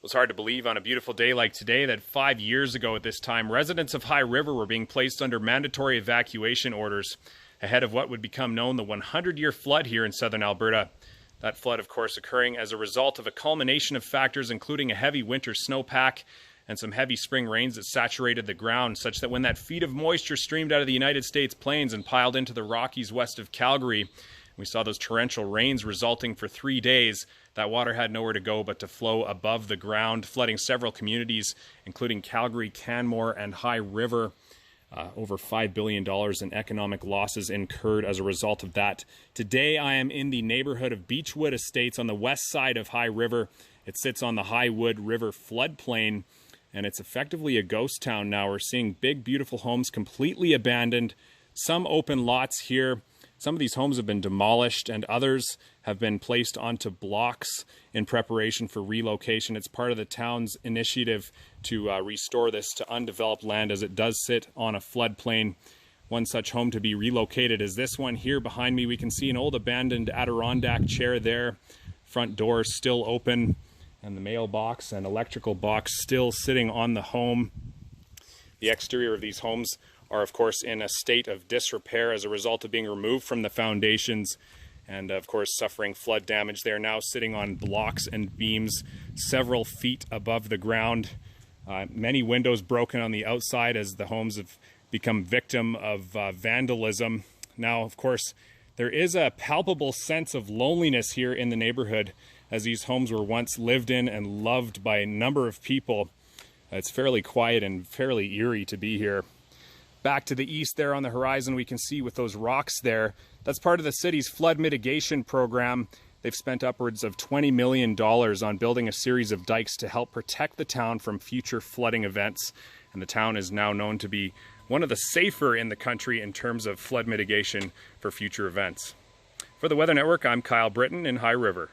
It was hard to believe on a beautiful day like today that 5 years ago at this time, residents of High River were being placed under mandatory evacuation orders ahead of what would become known the 100-year flood here in southern Alberta. That flood, of course, occurring as a result of a culmination of factors including a heavy winter snowpack and some heavy spring rains that saturated the ground, such that when that feed of moisture streamed out of the United States plains and piled into the Rockies west of Calgary, we saw those torrential rains resulting for 3 days. That water had nowhere to go but to flow above the ground, flooding several communities, including Calgary, Canmore, and High River. Over $5 billion in economic losses incurred as a result of that. Today, I am in the neighborhood of Beechwood Estates on the west side of High River. It sits on the Highwood River floodplain, and it's effectively a ghost town now. We're seeing big, beautiful homes completely abandoned, some open lots here. Some of these homes have been demolished and others have been placed onto blocks in preparation for relocation. It's part of the town's initiative to restore this to undeveloped land, as it does sit on a floodplain. One such home to be relocated is this one here behind me. We can see an old abandoned Adirondack chair there. Front door still open, and the mailbox and electrical box still sitting on the home. The exterior of these homes are, of course, in a state of disrepair as a result of being removed from the foundations and, of course, suffering flood damage. They are now sitting on blocks and beams several feet above the ground. Many windows broken on the outside as the homes have become victim of vandalism. Now, of course, there is a palpable sense of loneliness here in the neighborhood, as these homes were once lived in and loved by a number of people. It's fairly quiet and fairly eerie to be here. Back to the east there on the horizon, we can see with those rocks there, that's part of the city's flood mitigation program. They've spent upwards of $20 million on building a series of dikes to help protect the town from future flooding events. And the town is now known to be one of the safer in the country in terms of flood mitigation for future events. For the Weather Network, I'm Kyle Britton in High River.